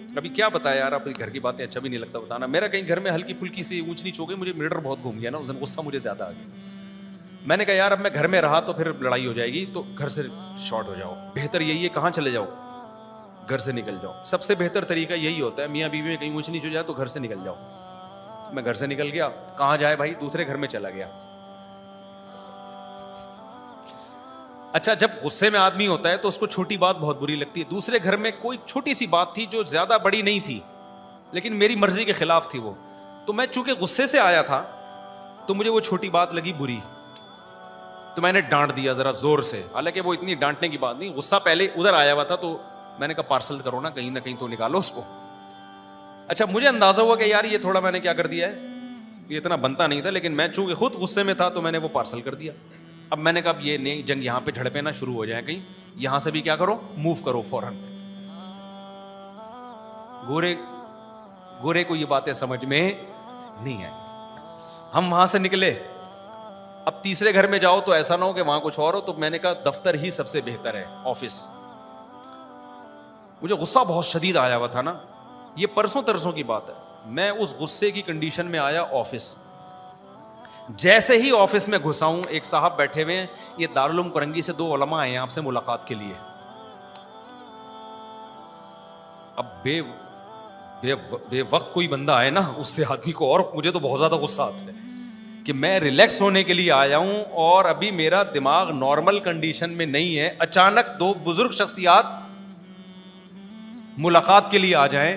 ابھی کیا بتایا یار، اپنے گھر کی باتیں اچھا بھی نہیں لگتا بتانا. میرا کہیں گھر میں ہلکی پھلکی سی اونچ نیچ ہو گئی, مجھے میٹر بہت گھوم گیا نا اس دن, غصہ مجھے زیادہ آ گیا. میں نے کہا یار اب میں گھر میں رہا تو پھر لڑائی ہو جائے گی, تو گھر سے شارٹ ہو جاؤ, بہتر یہی ہے کہاں چلے جاؤ, گھر سے نکل جاؤ. سب سے بہتر طریقہ یہی ہوتا ہے, میاں بیوی میں کہیں اونچ نیچ ہو جائے تو گھر سے نکل جاؤ. میں گھر سے نکل گیا, کہاں جائے بھائی, دوسرے گھر میں چلا گیا. اچھا جب غصے میں آدمی ہوتا ہے تو اس کو چھوٹی بات بہت بری لگتی ہے. دوسرے گھر میں کوئی چھوٹی سی بات تھی جو زیادہ بڑی نہیں تھی لیکن میری مرضی کے خلاف تھی وہ, تو میں چونکہ غصے سے آیا تھا تو مجھے وہ چھوٹی بات لگی بری, تو میں نے ڈانٹ دیا ذرا زور سے. حالانکہ وہ اتنی ڈانٹنے کی بات نہیں, غصہ پہلے ادھر آیا ہوا تھا تو میں نے کہا پارسل کرو نا کہیں تو نکالو اس کو. اچھا مجھے اندازہ ہوا کہ یار یہ تھوڑا میں نے کیا کر دیا ہے, یہ اتنا بنتا نہیں تھا, لیکن میں چونکہ خود غصے میں تھا تو میں نے وہ پارسل کر دیا. اب میں نے کہا یہ نئی جنگ یہاں پہ جھڑپیں نہ شروع ہو جائیں, کہیں یہاں سے بھی کیا کرو, موو کرو فوراً. گورے کو یہ باتیں سمجھ میں نہیں آئی. ہم وہاں سے نکلے. اب تیسرے گھر میں جاؤ تو ایسا نہ ہو کہ وہاں کچھ اور ہو, تو میں نے کہا دفتر ہی سب سے بہتر ہے, آفس. مجھے غصہ بہت شدید آیا ہوا تھا نا, یہ پرسوں ترسوں کی بات ہے. میں اس غصے کی کنڈیشن میں آیا آفس. جیسے ہی آفس میں گھسا ہوں, ایک صاحب بیٹھے ہوئے ہیں, یہ دارالعلوم کرنگی سے 2 علماء آئے ہیں آپ سے ملاقات کے لیے. اب بے وقت کوئی بندہ آئے نا, اس سے آدمی کو, اور مجھے تو بہت زیادہ غصہ آتا ہے کہ میں ریلیکس ہونے کے لیے آیا ہوں اور ابھی میرا دماغ نارمل کنڈیشن میں نہیں ہے, اچانک 2 بزرگ شخصیات ملاقات کے لیے آ جائیں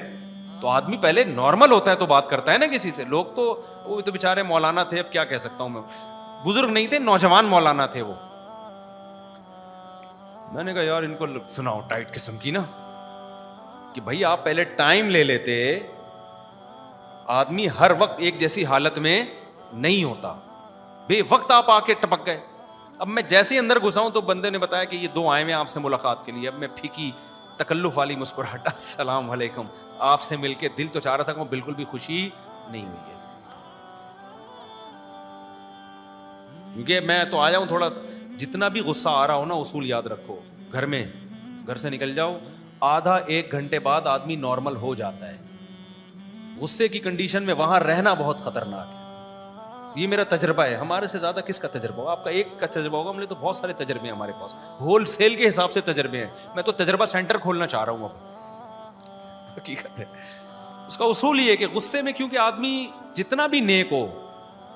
تو آدمی پہلے نارمل ہوتا ہے تو بات کرتا ہے نا کسی سے. لوگ تو وہ تو بیچارے مولانا تھے, اب کیا کہہ سکتا ہوں میں, بزرگ نہیں تھے, نوجوان مولانا تھے وہ. میں نے کہا یار ان کو سناؤ ٹائٹ قسم کی نا, کہ بھائی آپ پہلے ٹائم لے لیتے, آدمی ہر وقت ایک جیسی حالت میں نہیں ہوتا, بے وقت آپ آ کے ٹپک گئے. اب میں جیسے ہی اندر گھسا ہوں تو بندے نے بتایا کہ یہ 2 آئے ہیں آپ سے ملاقات کے لیے. اب میں پھیکی تکلف والی مسکراہٹ, السلام علیکم, آپ سے مل کے دل تو چاہ رہا تھا کہ بالکل بھی خوشی نہیں ہوئی ہے, کیونکہ میں تو آیا ہوں تھوڑا, جتنا بھی غصہ آ رہا ہو نا, اصول یاد رکھو, گھر سے نکل جاؤ, آدھا 1 گھنٹے بعد آدمی نارمل ہو جاتا ہے. غصے کی کنڈیشن میں وہاں رہنا بہت خطرناک ہے. یہ میرا تجربہ ہے, ہمارے سے زیادہ کس کا تجربہ ہوگا, آپ کا ایک کا تجربہ ہوگا, مجھے تو بہت سارے تجربے ہیں ہمارے پاس, ہول سیل کے حساب سے تجربے ہیں. میں تو تجربہ سینٹر کھولنا چاہ رہا ہوں اب. حقیقت ہے اس کا اصول یہ ہے کہ غصے میں, کیونکہ آدمی جتنا بھی نیک ہو,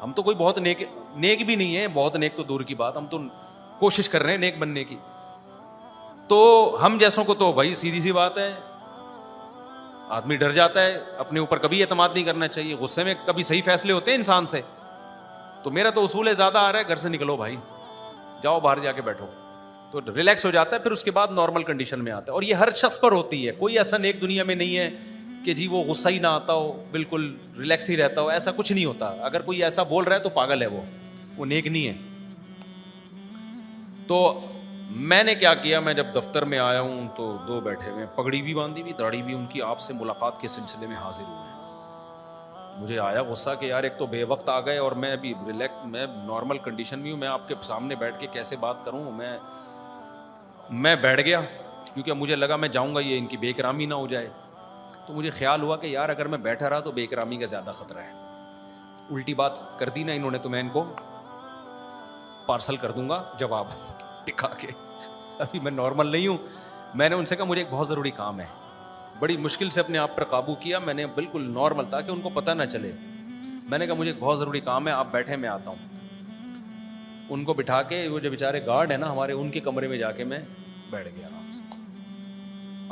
ہم تو کوئی بہت نیک بھی نہیں ہے, بہت نیک تو دور کی بات, ہم تو کوشش کر رہے ہیں نیک بننے کی, تو ہم جیسوں کو تو بھائی سیدھی سی بات ہے, آدمی ڈر جاتا ہے, اپنے اوپر کبھی اعتماد نہیں کرنا چاہیے, غصے میں کبھی صحیح فیصلے ہوتے ہیں انسان سے. تو میرا تو اصول ہے زیادہ آ رہا ہے, گھر سے نکلو بھائی, جاؤ باہر جا کے بیٹھو, تو ریلیکس ہو جاتا ہے, پھر اس کے بعد نارمل کنڈیشن میں آتا ہے. اور یہ ہر شخص پر ہوتی ہے, کوئی ایسا نیک دنیا میں نہیں ہے کہ جی وہ غصہ ہی نہ آتا ہو, بالکل ریلیکس ہی رہتا ہو, ایسا کچھ نہیں ہوتا. اگر کوئی ایسا بول رہا ہے تو پاگل ہے, وہ نیک نہیں ہے. تو میں نے کیا کیا, میں جب دفتر میں آیا ہوں تو 2 بیٹھے ہوئے, پگڑی بھی باندھی ہوئی, داڑھی بھی ان کی, آپ سے ملاقات کے سلسلے میں حاضر ہوئے ہیں. مجھے آیا غصہ کہ یار ایک تو بے وقت آ گئے, اور میں ابھی میں نارمل کنڈیشن میں ہوں, میں آپ کے سامنے بیٹھ کے کیسے بات کروں. میں بیٹھ گیا, کیونکہ مجھے لگا میں جاؤں گا یہ ان کی بے اکرامی نہ ہو جائے. تو مجھے خیال ہوا کہ یار اگر میں بیٹھا رہا تو بے اکرامی کا زیادہ خطرہ ہے, الٹی بات کر دی نا انہوں نے, تو میں ان کو پارسل کر دوں گا جواب دکھا کے. ابھی میں نارمل نہیں ہوں. میں نے ان سے کہا مجھے ایک بہت ضروری کام ہے, بڑی مشکل سے اپنے آپ پر قابو کیا, میں نے بالکل نارمل تاکہ ان کو پتہ نہ چلے. میں نے کہا مجھے ایک بہت ضروری کام ہے, آپ بیٹھے, میں آتا ہوں. ان کو بٹھا کے, وہ جو بیچارے گارڈ ہیں نا ہمارے, ان کے کمرے میں جا کے میں بیٹھ گیا آرام سے.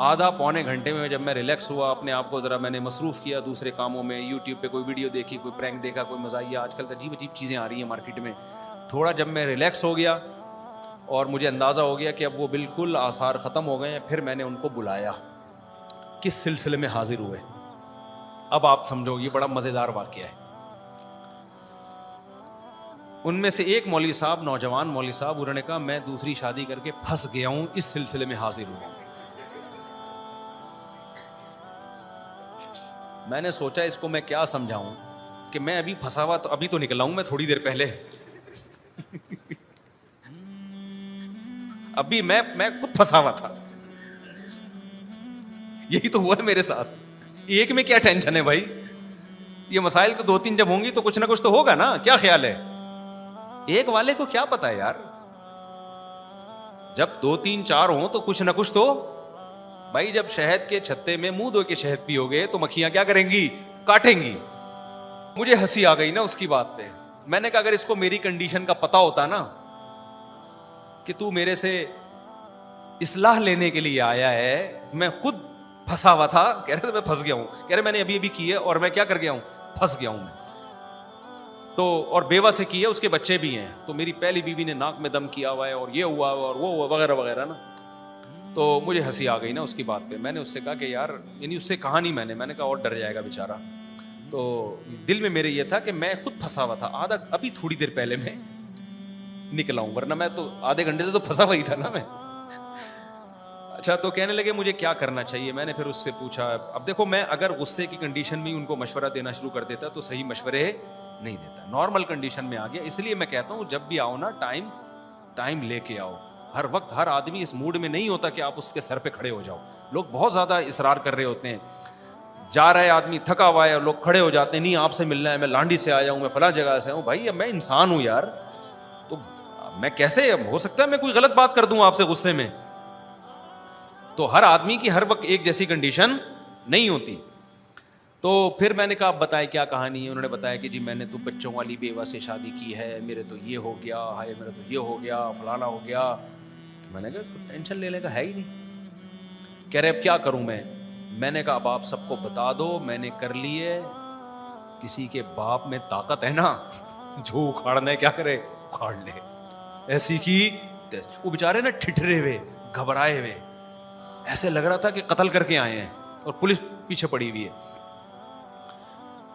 آدھا پونے گھنٹے میں جب میں ریلیکس ہوا, اپنے آپ کو ذرا میں نے مصروف کیا دوسرے کاموں میں, یوٹیوب پہ کوئی ویڈیو دیکھی, کوئی پرینک دیکھا, کوئی مزاحیہ, آج کل عجیب عجیب چیزیں آ رہی ہیں مارکیٹ میں. تھوڑا جب میں ریلیکس ہو گیا اور مجھے اندازہ ہو گیا کہ اب وہ بالکل آثار ختم ہو گئے ہیں, پھر میں نے ان کو بلایا, کس سلسلے میں حاضر ہوئے. اب آپ سمجھو, یہ بڑا مزیدار واقعہ ہے. ان میں سے ایک مولوی صاحب, نوجوان مولوی صاحب, انہوں نے کہا میں دوسری شادی کر کے پھنس گیا ہوں, اس سلسلے میں حاضر ہوں. میں نے سوچا اس کو میں کیا سمجھاؤں کہ میں ابھی پھنسا ہوا, تو ابھی تو نکلا ہوں میں تھوڑی دیر پہلے. ابھی میں خود پھنسا ہوا تھا, یہی تو ہوا ہے میرے ساتھ. ایک میں کیا ٹینشن ہے بھائی, یہ مسائل تو 2-3 جب ہوں گی تو کچھ نہ کچھ تو ہوگا نا, کیا خیال ہے؟ ایک والے کو کیا پتا ہے یار, جب 2-3-4 ہوں تو کچھ نہ کچھ تو بھائی. جب شہد کے چھتے میں منہ دھو کے شہد پیو گے تو مکھیاں کیا کریں گی, کاٹیں گی. مجھے ہنسی آ گئی نا اس کی بات پہ. میں نے کہا اگر اس کو میری کنڈیشن کا پتا ہوتا نا کہ تو میرے سے اصلاح لینے کے لیے آیا ہے, میں خود پھنسا ہوا تھا. کہہ رہے میں پھنس گیا ہوں, کہہ رہے میں نے ابھی کی ہے اور میں کیا کر گیا ہوں, پھنس گیا ہوں میں تو, اور بیوہ سے کی ہے, اس کے بچے بھی ہیں, تو میری پہلی بیوی نے ناک میں دم کیا ہوا ہے اور یہ ہوا اور وہ ہوا وغیرہ وغیرہ نا. تو مجھے ہنسی آ گئی نا اس کی بات پہ. میں نے اس سے کہا کہ یار, یعنی اس سے کہا نہیں میں نے کہا اور ڈر جائے گا بیچارہ. تو دل میں میرے یہ تھا کہ میں خود پھنسا ہوا تھا, ابھی تھوڑی دیر پہلے میں نکلا ہوں, ورنہ میں تو آدھے گھنٹے سے تو پھنسا ہوا ہی تھا نا میں. اچھا, تو کہنے لگے مجھے کیا کرنا چاہیے. میں نے پھر اس سے پوچھا. اب دیکھو میں اگر غصے کی کنڈیشن میں ان کو مشورہ دینا شروع کر دیتا تو صحیح مشورے نہیں دیتا. نارمل کنڈیشن میں آ گیا, اس لیے میں کہتا ہوں جب بھی آؤ نا ٹائم لے کے آؤ. ہر وقت ہر آدمی اس موڈ میں نہیں ہوتا کہ آپ اس کے سر پہ کھڑے ہو جاؤ. لوگ بہت زیادہ اصرار کر رہے ہوتے ہیں, جا رہا ہے آدمی تھکا ہوا ہے اور لوگ کھڑے ہو جاتے ہیں, نہیں آپ سے ملنا ہے, میں لانڈی سے آیا ہوں, میں فلاں جگہ سے ہوں. بھائی اب میں انسان ہوں یار, تو میں کیسے, ہو سکتا ہے میں کوئی غلط بات کر دوں آپ سے غصے میں. تو ہر آدمی کی ہر وقت ایک جیسی کنڈیشن نہیں ہوتی. تو پھر میں نے کہا آپ بتائیں کیا کہانی ہے. انہوں نے بتایا کہ جی میں نے تو بچوں والی بیوہ سے شادی کی ہے, میرے تو یہ ہو گیا, ہائے میرا تو یہ ہو گیا, فلانا ہو گیا. میں نے کہا ٹینشن لینے کا ہے ہی نہیں. کہہ رہے اب کیا کروں میں نے کہا اب آپ سب کو بتا دو میں نے کر لیے. کسی کے باپ میں طاقت ہے نا, جو اکھاڑنا ہے کیا کرے, اکھاڑ لے. ایسی کی وہ بیچارے نا ٹھٹرے ہوئے, گھبرائے ہوئے, ایسے لگ رہا تھا کہ قتل کر کے آئے ہیں اور پولیس پیچھے پڑی ہوئی ہے.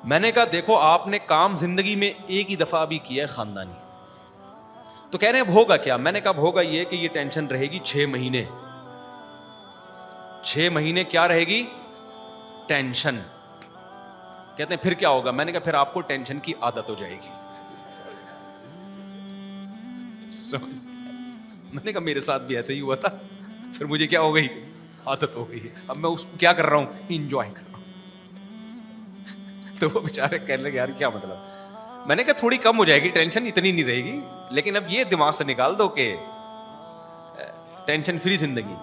میں نے کہا دیکھو آپ نے کام زندگی میں ایک ہی دفعہ بھی کیا ہے خاندانی. تو کہہ رہے ہیں اب ہوگا کیا. میں نے کہا اب ہوگا یہ کہ یہ ٹینشن رہے گی 6 مہینے. 6 مہینے کیا رہے گی, ٹینشن. کہتے ہیں پھر کیا ہوگا. میں نے کہا پھر آپ کو ٹینشن کی عادت ہو جائے گی. میں نے کہا میرے ساتھ بھی ایسے ہی ہوا تھا, پھر مجھے کیا ہو گئی, عادت ہو گئی. اب میں اس کو کیا کر رہا ہوں, انجوائے کر رہا ہوں. تو وہ بیچارے کہنے لگے یار کیا مطلب. میں نے کہا تھوڑی کم ہو جائے گی ٹینشن, اتنی نہیں رہے گی, لیکن اب یہ دماغ سے نکال دو کہ ٹینشن فری زندگی.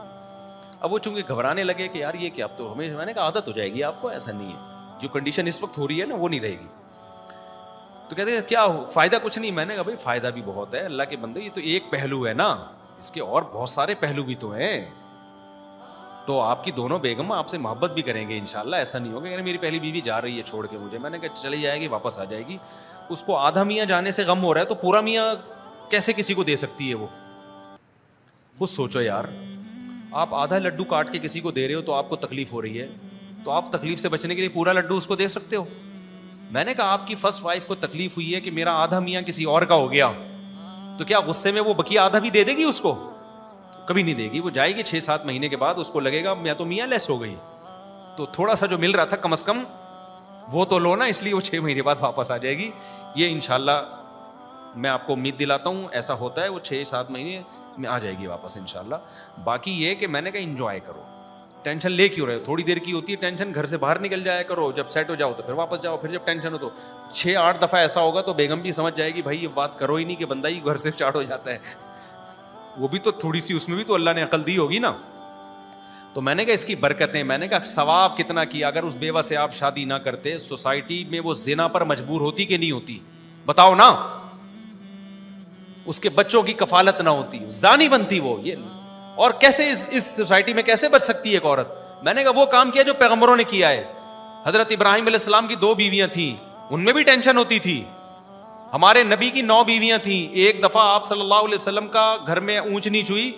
اب وہ چونکہ گھبرانے لگے کہ یار یہ کیا, اب تو ہمیں, میں نے کہا عادت ہو جائے گی آپ کو, ایسا نہیں ہے, جو کنڈیشن اس وقت ہو رہی ہے نا وہ نہیں رہے گی. تو کہتے ہیں کیا فائدہ, کچھ نہیں. میں نے کہا بھائی فائدہ بھی بہت ہے, اللہ کے بندے یہ تو ایک پہلو ہے نا, اس کے اور بہت سارے پہلو بھی تو ہیں. تو آپ کی دونوں بیگم آپ سے محبت بھی کریں گے انشاءاللہ, ایسا نہیں ہوگا کہ میری پہلی بیوی جا رہی ہے چھوڑ کے مجھے. میں نے کہا چلی جائے گی, واپس آ جائے گی. اس کو آدھا میاں جانے سے غم ہو رہا ہے تو پورا میاں کیسے کسی کو دے سکتی ہے وہ. خود سوچو یار, آپ آدھا لڈو کاٹ کے کسی کو دے رہے ہو تو آپ کو تکلیف ہو رہی ہے, تو آپ تکلیف سے بچنے کے لیے پورا لڈو اس کو دے سکتے ہو. میں نے کہا آپ کی فرسٹ وائف کو تکلیف ہوئی ہے کہ میرا آدھا میاں کسی اور کا ہو گیا, تو کیا غصے میں وہ بقیہ آدھا بھی دے دے گی اس کو؟ کبھی نہیں دے گی. وہ جائے گی 6-7 مہینے کے بعد, اس کو لگے گا میں تو میاں لیس ہو گئی, تو تھوڑا سا جو مل رہا تھا کم از کم وہ تو لو نا, اس لیے وہ 6 مہینے بعد واپس آ جائے گی. یہ انشاءاللہ میں آپ کو امید دلاتا ہوں ایسا ہوتا ہے, وہ 6-7 مہینے میں آ جائے گی واپس انشاءاللہ. باقی یہ کہ میں نے کہا انجوائے کرو, ٹینشن لے کیوں رہے ہو, تھوڑی دیر کی ہوتی ہے ٹینشن, گھر سے باہر نکل جایا کرو, جب سیٹ ہو جاؤ تو پھر واپس جاؤ. پھر جب ٹینشن ہو تو 6-8 دفعہ ایسا ہوگا تو بیگم بھی سمجھ جائے گی بھائی یہ بات کرو ہی نہیں, کہ بندہ ہی گھر سے اسٹارٹ ہو جاتا ہے. وہ بھی تو تھوڑی سی, اس میں بھی تو اللہ نے عقل دی ہوگی نا. تو میں نے کہا اس کی برکتیں, میں نے کہا ثواب کتنا کیا. اگر اس بیوہ سے آپ شادی نہ کرتے, سوسائٹی میں وہ زنا پر مجبور ہوتی کہ نہیں ہوتی, بتاؤ نا. اس کے بچوں کی کفالت نہ ہوتی, زانی بنتی وہ. یہ اور کیسے اس سوسائٹی میں کیسے بچ سکتی ہے ایک عورت. میں نے کہا وہ کام کیا جو پیغمبروں نے کیا ہے. حضرت ابراہیم علیہ السلام کی 2 بیویاں تھیں, ان میں بھی ٹینشن ہوتی تھی. ہمارے نبی کی 9 بیویاں تھیں. ایک دفعہ آپ صلی اللہ علیہ وسلم کا گھر میں اونچ نیچ ہوئی,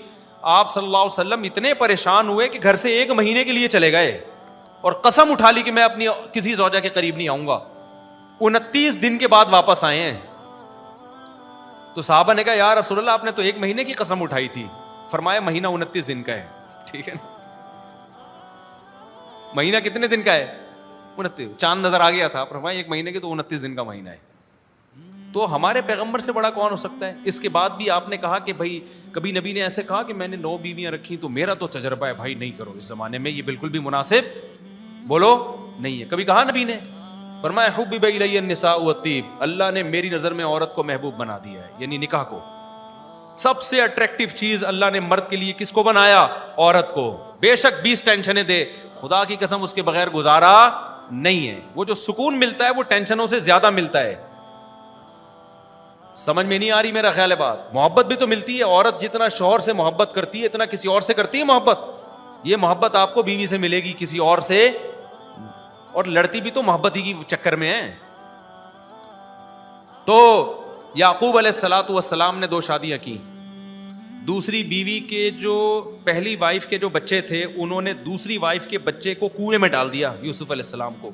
آپ صلی اللہ علیہ وسلم اتنے پریشان ہوئے کہ گھر سے 1 مہینے کے لیے چلے گئے اور قسم اٹھا لی کہ میں اپنی کسی زوجہ کے قریب نہیں آؤں گا. 29 دن کے بعد واپس آئے ہیں. تو صحابہ نے کہا یا رسول اللہ آپ نے تو 1 مہینے کی قسم اٹھائی تھی. فرمایا مہینہ 29 دن کا ہے. ٹھیک ہے نا, مہینہ کتنے دن کا ہے, 29. چاند نظر آ گیا تھا, فرمایا 1 مہینے کی تو 29 دن کا مہینہ ہے. تو ہمارے پیغمبر سے بڑا کون ہو سکتا ہے. اس کے بعد بھی آپ نے کہا کہ بھائی کبھی نبی نے ایسے کہا کہ میں نے 9 بیویاں رکھی, تو میرا تو تجربہ ہے بھائی نہیں کرو اس زمانے میں, یہ بالکل بھی مناسب بولو نہیں ہے. کبھی کہا نبی نے؟ فرمایا حبب الی النساء والطیب, اللہ نے میری نظر میں عورت کو محبوب بنا دیا ہے, یعنی نکاح کو. سب سے اٹریکٹیو چیز اللہ نے مرد کے لیے کس کو بنایا؟ عورت کو. بے شک 20 ٹینشنیں دے, خدا کی قسم اس کے بغیر گزارا نہیں ہے. وہ جو سکون ملتا ہے وہ ٹینشنوں سے زیادہ ملتا ہے. سمجھ میں نہیں آ رہی میرا خیال ہے بات؟ محبت بھی تو ملتی ہے. عورت جتنا شوہر سے محبت کرتی ہے اتنا کسی اور سے کرتی ہے محبت. یہ محبت آپ کو بیوی سے ملے گی, کسی اور سے. اور لڑتی بھی تو محبت ہی کی چکر میں ہے. تو یعقوب علیہ الصلوۃ والسلام نے 2 شادیاں کی. دوسری بیوی کے جو پہلی وائف کے جو بچے تھے انہوں نے دوسری وائف کے بچے کو کنویں میں ڈال دیا, یوسف علیہ السلام کو.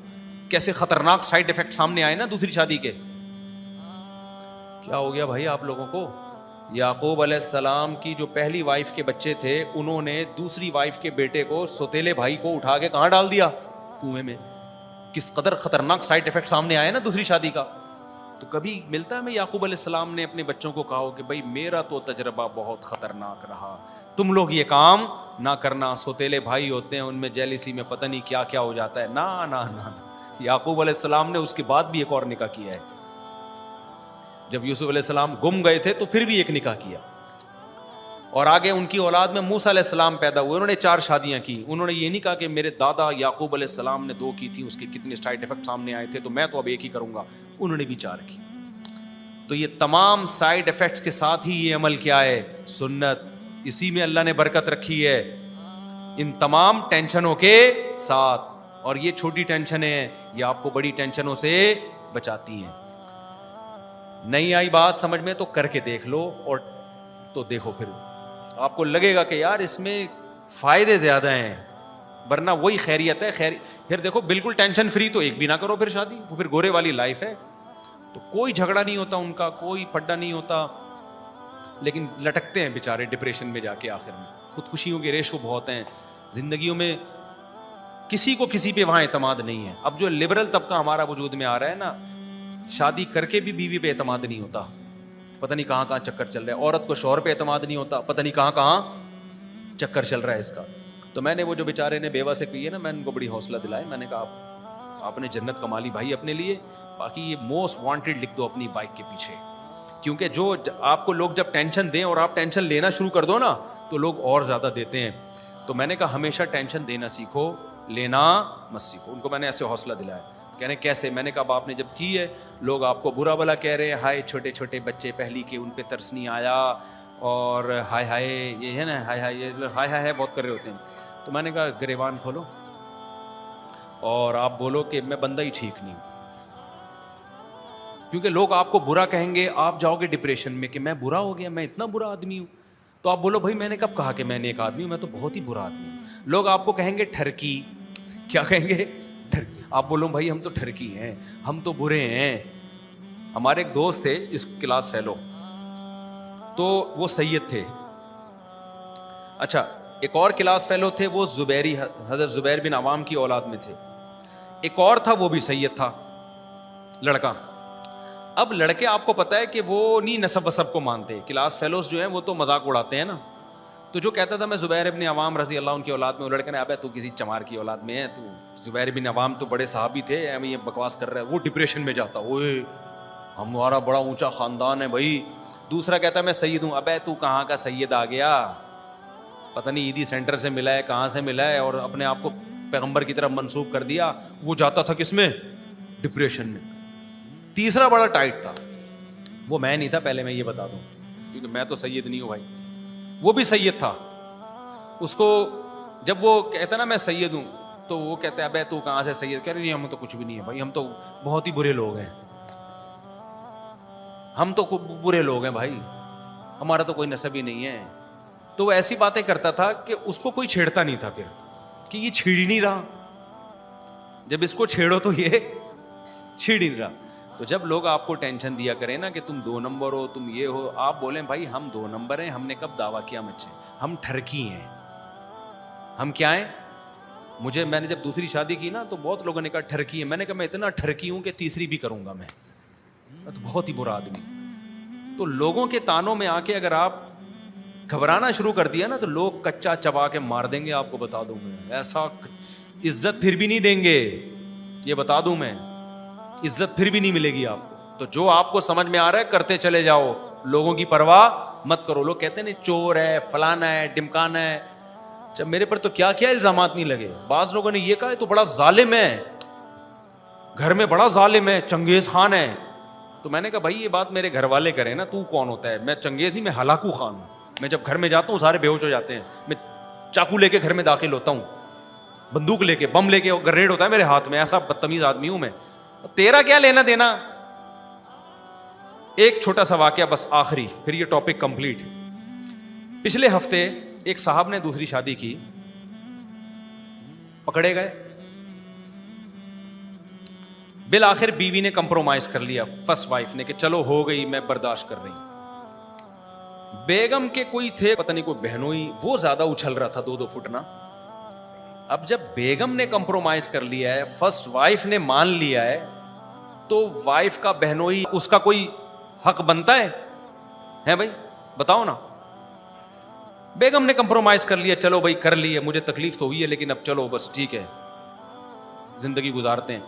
کیسے خطرناک سائیڈ ایفیکٹ سامنے آئے نا دوسری شادی کے. کیا ہو گیا بھائی آپ لوگوں کو؟ یعقوب علیہ السلام کی جو پہلی وائف کے بچے تھے انہوں نے دوسری وائف کے بیٹے کو, سوتیلے بھائی کو, اٹھا کے کہاں ڈال دیا؟ کنویں میں. کس قدر خطرناک سائیڈ ایفیکٹ سامنے آئے نا دوسری شادی کا. تو کبھی ملتا ہے میں یعقوب علیہ السلام نے اپنے بچوں کو کہا کہ بھائی میرا تو تجربہ بہت خطرناک رہا, تم لوگ یہ کام نہ کرنا. سوتیلے بھائی ہوتے ہیں ان میں جیلیسی میں پتہ نہیں کیا کیا ہو جاتا ہے. نا. یعقوب علیہ السلام نے اس کے بعد بھی ایک اور نکاح کیا ہے. جب یوسف علیہ السلام گم گئے تھے تو پھر بھی ایک نکاح کیا. اور آگے ان کی اولاد میں موسیٰ علیہ السلام پیدا ہوئے, انہوں نے 4 شادیاں کی. انہوں نے یہ نہیں کہا کہ میرے دادا یعقوب علیہ السلام نے 2 کی تھی, اس کے کتنے سائیڈ ایفیکٹ سامنے آئے تھے تو میں تو اب ایک ہی کروں گا. انہوں نے بھی 4 کی. تو یہ تمام سائیڈ ایفیکٹس کے ساتھ ہی یہ عمل کیا ہے؟ سنت. اسی میں اللہ نے برکت رکھی ہے, ان تمام ٹینشنوں کے ساتھ. اور یہ چھوٹی ٹینشنیں ہیں, یہ آپ کو بڑی ٹینشنوں سے بچاتی ہیں. نہیں آئی بات سمجھ میں تو کر کے دیکھ لو, اور تو دیکھو پھر آپ کو لگے گا کہ یار اس میں فائدے زیادہ ہیں, ورنہ وہی خیریت ہے. پھر دیکھو بالکل ٹینشن فری تو ایک بھی نہ کرو پھر شادی, وہ پھر گورے والی لائف ہے. تو کوئی جھگڑا نہیں ہوتا ان کا, کوئی پھڈا نہیں ہوتا, لیکن لٹکتے ہیں بیچارے ڈپریشن میں جا کے. آخر میں خودکشیوں کے ریشو بہت ہیں زندگیوں میں, کسی کو کسی پہ وہاں اعتماد نہیں ہے. اب جو لبرل طبقہ ہمارا وجود میں آ رہا ہے نا, شادی کر کے بھی بیوی پہ اعتماد نہیں ہوتا, پتہ نہیں کہاں کہاں چکر چل رہا ہے. عورت کو شوہر پہ اعتماد نہیں ہوتا, پتہ نہیں کہاں کہاں چکر چل رہا ہے اس کا. تو میں نے وہ جو بیچارے نے بیوہ سے کی ہے نا, میں ان کو بڑی حوصلہ دلایا. میں نے کہا آپ نے جنت کما لی بھائی اپنے لیے, باقی یہ موسٹ وانٹیڈ لکھ دو اپنی بائک کے پیچھے. کیونکہ جو آپ کو لوگ جب ٹینشن دیں اور آپ ٹینشن لینا شروع کر دو نا تو لوگ اور زیادہ دیتے ہیں. تو میں نے کہا ہمیشہ ٹینشن دینا سیکھو, لینا مت سیکھو. ان کو میں نے ایسے حوصلہ دلایا. کہنے کیسے؟ میں نے کہا اب آپ نے جب کی ہے, لوگ آپ کو برا بھلا کہہ رہے ہیں, ہائے چھوٹے چھوٹے بچے پہلی کے, ان پہ ترس نہیں آیا, اور ہائے ہائے یہ ہے نا, ہائے ہائے یہ ہائے ہائے بہت کر رہے ہوتے ہیں. تو میں نے کہا گریبان کھولو اور آپ بولو کہ میں بندہ ہی ٹھیک نہیں ہوں. کیونکہ لوگ آپ کو برا کہیں گے, آپ جاؤ گے ڈپریشن میں کہ میں برا ہو گیا, میں اتنا برا آدمی ہوں. تو آپ بولو بھائی میں نے کب کہا کہ میں نیک آدمی ہوں, میں تو بہت ہی برا آدمی ہوں. لوگ آپ کو کہیں گے ٹھرکی, کیا کہیں گے؟ ٹھرکی. آپ بولو بھائی ہم تو ٹھرکی ہیں, ہم تو برے ہیں. ہمارے ایک دوست تھے اس کلاس فیلو, تو وہ سید تھے. اچھا ایک اور کلاس فیلو تھے, وہ زبیری, حضرت زبیر بن عوام کی اولاد میں تھے. ایک اور تھا وہ بھی سید تھا, لڑکا. اب لڑکے آپ کو پتا ہے کہ وہ نہیں نسب وسب کو مانتے. کلاس فیلوز جو ہیں وہ تو مذاق اڑاتے ہیں نا. تو جو کہتا تھا میں زبیر بن عوام رضی اللہ عنہ کی اولاد میں, وہ لڑکے نے ابے تو کسی چمار کی اولاد میں ہے, تو زبیر بن عوام تو بڑے صحابی تھے, ہمیں یہ بکواس کر رہا ہے. وہ ڈپریشن میں جاتا, اوئے ہمارا بڑا اونچا خاندان ہے بھائی. دوسرا کہتا ہے میں سید ہوں. ابے تو کہاں کا سید آ گیا, پتہ نہیں عیدی سینٹر سے ملا ہے, کہاں سے ملا ہے, اور اپنے آپ کو پیغمبر کی طرف منسوب کر دیا. وہ جاتا تھا کس میں؟ ڈپریشن میں. تیسرا بڑا ٹائٹ تھا, وہ میں نہیں تھا, پہلے میں یہ بتا دوں, کیونکہ میں تو سید نہیں ہوں بھائی. وہ بھی سید تھا. اس کو جب وہ کہتا نا میں سید ہوں, تو وہ کہتے ہیں ابے تو کہاں سے سید؟ کہہ رہے نہیں ہم تو کچھ بھی نہیں ہے بھائی, ہم تو بہت ہی برے لوگ ہیں, ہم تو برے لوگ ہیں بھائی, ہمارا تو کوئی نسب ہی نہیں ہے. تو وہ ایسی باتیں کرتا تھا کہ اس کو کوئی چھیڑتا نہیں تھا پھر, کہ یہ چھیڑ ہی نہیں رہا, جب اس کو چھیڑو تو یہ چھیڑ ہی نہیں رہا. تو جب لوگ آپ کو ٹینشن دیا کریں نا کہ تم 2 نمبر ہو, تم یہ ہو, آپ بولیں بھائی ہم 2 نمبر ہیں, ہم نے کب دعویٰ کیا مجھ سے؟ ہم ٹھرکی ہیں. ہم کیا ہیں؟ میں نے جب دوسری شادی کی نا تو بہت لوگوں نے کہا ٹھرکی ہے. میں نے کہا میں اتنا ٹھرکی ہوں کہ تیسری بھی کروں گا, میں تو بہت ہی برا آدمی. تو لوگوں کے تانوں میں آ کے اگر آپ گھبرانا شروع کر دیا نا تو لوگ کچا چبا کے مار دیں گے, آپ کو بتا دوں میں. ایسا عزت پھر بھی نہیں دیں گے. یہ بتا دوں میں, عزت پھر بھی نہیں ملے گی آپ کو. تو جو آپ کو سمجھ میں آ رہا ہے کرتے چلے جاؤ, لوگوں کی پرواہ مت کرو. لوگ کہتے ہیں نہیں چور ہے, فلانا ہے, ڈمکانا ہے. جب میرے پر تو کیا کیا الزامات نہیں لگے. بعض لوگوں نے یہ کہا ہے تو بڑا ظالم ہے, گھر میں بڑا ظالم ہے, چنگیز خان ہے. تو میں نے کہا بھائی یہ بات میرے گھر والے کریں نا, تو کون ہوتا ہے؟ میں چنگیز نہیں, میں ہلاکو خان ہوں. میں جب گھر میں جاتا ہوں سارے بے ہوش ہو جاتے ہیں. میں چاقو لے کے گھر میں داخل ہوتا ہوں, بندوق لے کے, بم لے کے, گریڈ ہوتا ہے میرے ہاتھ میں. ایسا بدتمیز آدمی ہوں میں. تیرا کیا لینا دینا. ایک چھوٹا سا واقعہ بس آخری, پھر یہ ٹاپک کمپلیٹ. پچھلے ہفتے ایک صاحب نے دوسری شادی کی, پکڑے گئے. بالآخر بیوی نے کمپرومائز کر لیا, فرسٹ وائف نے, کہ چلو ہو گئی, میں برداشت کر رہی ہوں. بیگم کے کوئی تھے پتہ نہیں کوئی بہنوئی, وہ زیادہ اچھل رہا تھا 2-2 فٹ نا. اب جب بیگم نے کمپرومائز کر لیا ہے, فرسٹ وائف نے مان لیا ہے, تو وائف کا بہنوئی اس کا کوئی حق بنتا ہے بھائی بتاؤ نا. بیگم نے کمپرومائز کر لیا, چلو بھائی کر لیے, مجھے تکلیف تو ہوئی ہے لیکن اب چلو بس ٹھیک ہے, زندگی گزارتے ہیں.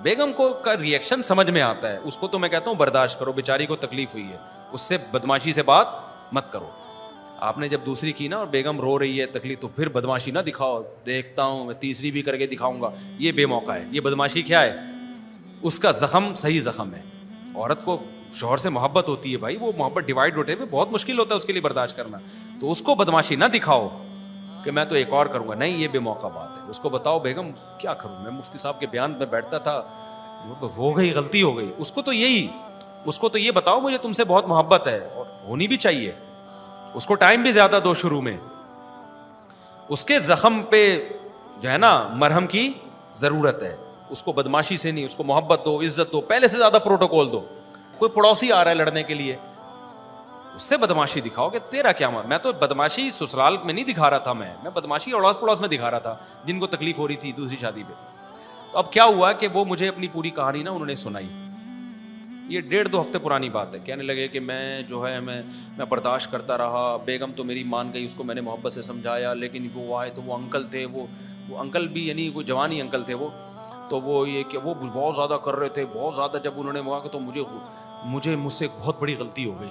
بیگم کو کا ریئیکشن سمجھ میں آتا ہے, اس کو تو میں کہتا ہوں برداشت کرو, بیچاری کو تکلیف ہوئی ہے, اس سے بدماشی سے بات مت کرو. آپ نے جب دوسری کی نا اور بیگم رو رہی ہے تکلیف, تو پھر بدماشی نہ دکھاؤ, دیکھتا ہوں میں تیسری بھی کر کے دکھاؤں گا, یہ بے موقع ہے. یہ بدماشی کیا ہے؟ اس کا زخم صحیح زخم ہے. عورت کو شوہر سے محبت ہوتی ہے بھائی, وہ محبت ڈیوائڈ ہوتے ہوئے بہت مشکل ہوتا ہے اس کے لیے برداشت کرنا. تو اس کو بدماشی نہ دکھاؤ کہ میں تو ایک اور کروں گا, نہیں یہ بے موقع بات ہے. اس کو بتاؤ بیگم کیا کروں میں, مفتی صاحب کے بیان میں بیٹھتا تھا, ہو گئی غلطی ہو گئی. اس کو تو یہ بتاؤ مجھے تم سے بہت محبت ہے, اور ہونی بھی چاہیے. اس کو ٹائم بھی زیادہ دو شروع میں, اس کے زخم پہ جو ہے نا مرہم کی ضرورت ہے. اس کو بدماشی سے نہیں, اس کو محبت دو, عزت دو, پہلے سے زیادہ پروٹوکول دو. کوئی پڑوسی آ رہا ہے لڑنے کے لیے, اس سے بدماشی دکھاؤ کہ تیرا کیا. میں تو بدماشی سسرال میں نہیں دکھا رہا تھا, میں بدماشی اڑوس پڑوس میں دکھا رہا تھا جن کو تکلیف ہو رہی تھی دوسری شادی پہ. تو اب کیا ہوا کہ وہ مجھے اپنی پوری کہانی نا انہوں نے سنائی. یہ 1.5-2 ہفتے پرانی بات ہے. کہنے لگے کہ میں جو ہے میں برداشت کرتا رہا, بیگم تو میری مان گئی, اس کو میں نے محبت سے سمجھایا, لیکن وہ آئے تو وہ انکل تھے, وہ انکل بھی یعنی کوئی جوانی انکل تھے وہ, تو وہ یہ کہ وہ بہت زیادہ کر رہے تھے, بہت زیادہ. جب انہوں نے کہا کہ تو مجھ سے ایک بہت بڑی غلطی ہو گئی.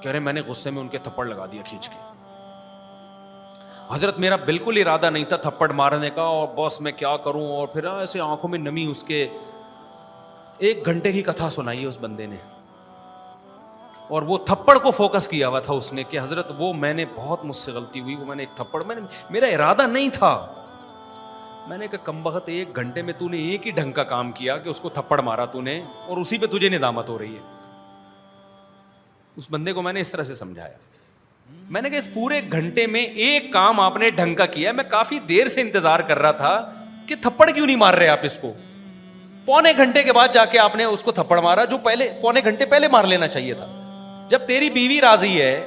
کہہ رہے میں نے غصے میں ان کے تھپڑ لگا دیا کھینچ کے. حضرت میرا بالکل ارادہ نہیں تھا تھپڑ مارنے کا, اور بس میں کیا کروں. اور پھر ایسے آنکھوں میں نمی, اس کے 1 گھنٹے کی کتھا سنائی ہے اس بندے نے, اور وہ تھپڑ کو فوکس کیا ہوا تھا اس نے کہ حضرت وہ میں نے بہت مجھ سے غلطی ہوئی, وہ میں نے ایک تھپڑ, میرا ارادہ نہیں تھا. میں نے کہا کم بخت 1 گھنٹے میں تو نے ایک ہی ڈھنگ کا کام کیا کہ اس کو تھپڑ مارا تو نے, اور اسی پہ تجھے ندامت ہو رہی ہے. اس بندے کو میں نے اس طرح سے سمجھایا. میں نے کہا اس پورے گھنٹے میں ایک کام آپ نے ڈھنگ کا کیا. میں کافی دیر سے انتظار کر رہا تھا کہ تھپڑ کیوں نہیں مار رہے آپ اس کو. 1.25 گھنٹے کے بعد جا کے آپ نے اس کو تھپڑ مارا, جو پہلے 1.25 گھنٹے پہلے مار لینا چاہیے تھا. جب تیری بیوی راضی ہے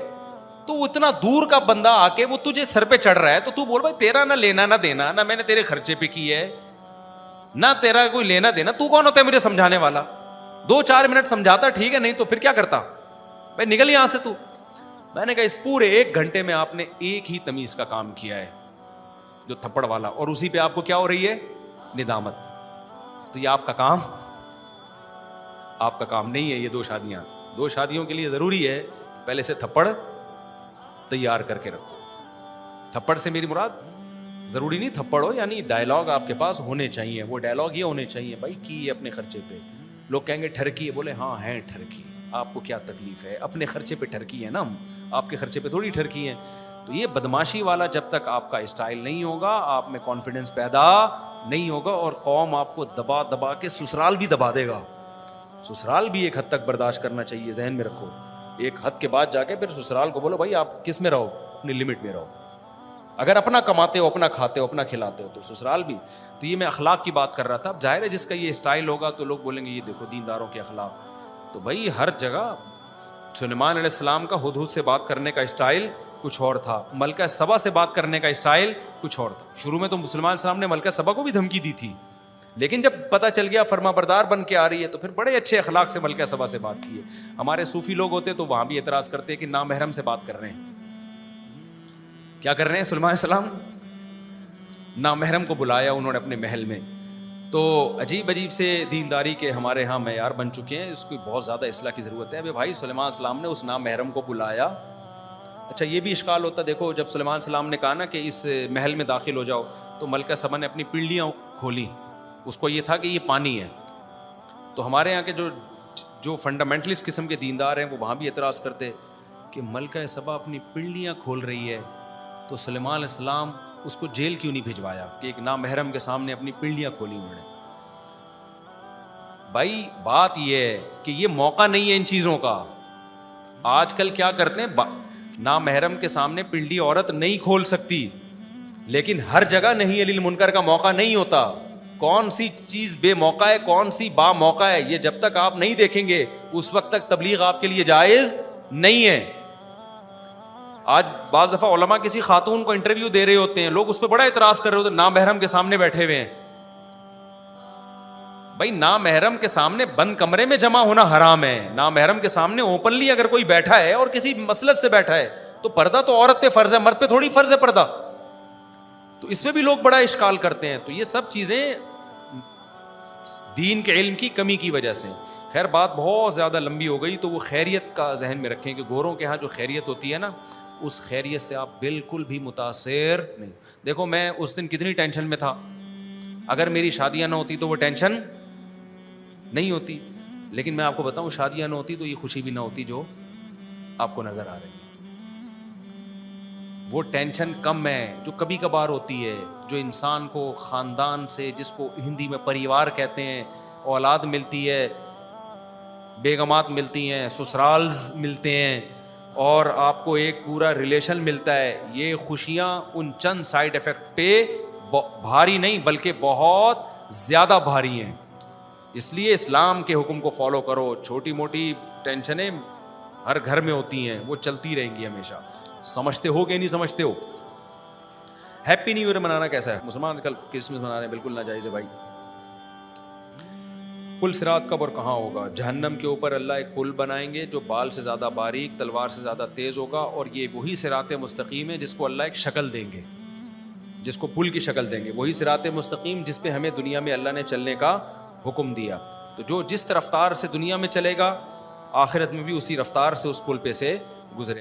تو اتنا دور کا بندہ آ کے وہ تجھے سر پہ چڑھ رہا ہے, تو تو بول بھائی تیرا نہ لینا نہ دینا, نہ میں نے تیرے خرچے پہ کی ہے, نہ تیرا کوئی لینا دینا. تو کون ہوتا ہے مجھے سمجھانے والا؟ 2-4 منٹ سمجھاتا ٹھیک ہے, نہیں تو پھر کیا کرتا بھائی, نکل یہاں سے تو. میں نے کہا اس پورے 1 گھنٹے میں آپ نے ایک ہی تمیز کا کام کیا ہے, جو تھپڑ والا, اور اسی پہ آپ کو کیا ہو رہی ہے, ندامت. تو یہ آپ کا کام نہیں ہے. یہ 2 شادیوں کے لیے ضروری ہے پہلے سے تھپڑ تیار کر کے رکھو. تھپڑ سے میری مراد ضروری نہیں تھپڑ ہو, یعنی ڈائلاگ آپ کے پاس ہونے چاہیے. وہ ڈائلاگ یہ ہونے چاہیے بھائی کی اپنے خرچے پہ. لوگ کہیں گے ٹھرکی ہے, بولے ہاں ہے ٹھرکی, آپ کو کیا تکلیف ہے, اپنے خرچے پہ ٹھرکی ہے نا, ہم آپ کے خرچے پہ تھوڑی ٹھرکی ہیں. تو یہ بدماشی والا جب تک آپ کا اسٹائل نہیں ہوگا, آپ میں کانفیڈنس پیدا نہیں ہوگا, اور قوم آپ کو دبا دبا کے سسرال بھی دبا دے گا. سسرال بھی ایک حد تک برداشت کرنا چاہیے, ذہن میں رکھو. ایک حد کے بعد جا کے پھر سسرال کو بولو بھائی آپ کس میں رہو, اپنی لمٹ میں رہو. اگر اپنا کماتے ہو, اپنا کھاتے ہو, اپنا کھلاتے ہو, تو سسرال بھی. تو یہ میں اخلاق کی بات کر رہا تھا. اب ظاہر ہے جس کا یہ اسٹائل ہوگا تو لوگ بولیں گے یہ دیکھو دینداروں کے اخلاق. تو بھائی ہر جگہ سلیمان علیہ السلام کا ہدہد سے بات کرنے کا اسٹائل کچھ اور تھا, ملکہ سبا سے بات کرنے کا اسٹائل کچھ اور تھا. شروع میں تو سلیمان علیہ السلام نے ملکہ سبا کو بھی دھمکی دی تھی, لیکن جب پتہ چل گیا فرما بردار بن کے آ رہی ہے تو پھر بڑے اچھے اخلاق سے ملکہ سبا سے بات کی ہے. ہمارے صوفی لوگ ہوتے تو وہاں بھی اعتراض کرتے کہ نامحرم سے بات کر رہے ہیں. کیا کر رہے ہیں؟ سلیمان علیہ السلام نامحرم کو بلایا انہوں نے اپنے محل میں, تو عجیب عجیب سے دینداری کے ہمارے ہاں معیار بن چکے ہیں، اس کی بہت زیادہ اصلاح کی ضرورت ہے. ابھی بھائی سلیمان السلام نے اس نامحرم کو بلایا. اچھا یہ بھی اشکال ہوتا، دیکھو جب سلیمان السلام نے کہا نا کہ اس محل میں داخل ہو جاؤ، تو ملکہ سبا نے اپنی پنڈلیاں کھولیں. اس کو یہ تھا کہ یہ پانی ہے. تو ہمارے یہاں کے جو فنڈامنٹلسٹ قسم کے دیندار ہیں وہ وہاں بھی اعتراض کرتے کہ ملکہ سبا اپنی پنڈلیاں کھول رہی ہے، تو سلیمان علیہ السلام اس کو جیل کیوں نہیں بھجوایا کہ ایک نامحرم کے سامنے اپنی پنڈلیاں کھولی انہوں نے. بھائی بات یہ ہے کہ یہ موقع نہیں ہے ان چیزوں کا. آج کل کیا کرتے ہیں، نامحرم کے سامنے پنڈلی عورت نہیں کھول سکتی، لیکن ہر جگہ نہیں علی المنکر کا موقع نہیں ہوتا. کون سی چیز بے موقع ہے، کون سی با موقع ہے، یہ جب تک آپ نہیں دیکھیں گے اس وقت تک تبلیغ آپ کے لیے جائز نہیں ہے. آج بعض دفعہ علماء کسی خاتون کو انٹرویو دے رہے ہوتے ہیں، لوگ اس پہ بڑا اعتراض کر رہے ہوتے ہیں، نامحرم کے سامنے بیٹھے ہوئے ہیں. بھائی نامحرم کے سامنے بند کمرے میں جمع ہونا حرام ہے. نامحرم کے سامنے اوپنلی اگر کوئی بیٹھا ہے اور کسی مسلک سے بیٹھا ہے تو پردہ تو عورت پہ فرض ہے، مرد پہ تھوڑی فرض ہے پردہ. تو اس میں بھی لوگ بڑا اشکال کرتے ہیں. تو یہ سب چیزیں دین کے علم کی کمی کی وجہ سے. خیر بات بہت زیادہ لمبی ہو گئی، تو وہ خیریت کا ذہن میں رکھیں کہ گوروں کے ہاں جو خیریت ہوتی ہے نا، اس خیریت سے آپ بالکل بھی متاثر نہیں. دیکھو میں اس دن کتنی ٹینشن میں تھا، اگر میری شادیاں نہ ہوتی تو وہ ٹینشن نہیں ہوتی. لیکن میں آپ کو بتاؤں شادیاں نہ ہوتی تو یہ خوشی بھی نہ ہوتی جو آپ کو نظر آ رہی ہے. وہ ٹینشن کم ہے جو کبھی کبھار ہوتی ہے، جو انسان کو خاندان سے، جس کو ہندی میں پریوار کہتے ہیں، اولاد ملتی ہے، بیگمات ملتی ہیں، سسرالز ملتے ہیں، اور آپ کو ایک پورا ریلیشن ملتا ہے. یہ خوشیاں ان چند سائیڈ ایفیکٹ پہ بھاری نہیں بلکہ بہت زیادہ بھاری ہیں. اس لیے اسلام کے حکم کو فالو کرو. چھوٹی موٹی ٹینشنیں ہر گھر میں ہوتی ہیں، وہ چلتی رہیں گی ہمیشہ. سمجھتے ہو کہ نہیں سمجھتے ہو؟ ہیپی نیو ایئر منانا کیسا ہے؟ مسلمان کل کرسمس منا رہے ہیں، بالکل ناجائز ہے بھائی. پل صراط کب اور کہاں ہوگا؟ جہنم کے اوپر اللہ ایک پل بنائیں گے جو بال سے زیادہ باریک، تلوار سے زیادہ تیز ہوگا، اور یہ وہی صراط مستقیم ہے جس کو اللہ ایک شکل دیں گے، جس کو پل کی شکل دیں گے. وہی صراط مستقیم جس پہ ہمیں دنیا میں اللہ نے چلنے کا حکم دیا. تو جو جس رفتار سے دنیا میں چلے گا، آخرت میں بھی اسی رفتار سے اس پل پہ سے گزرے.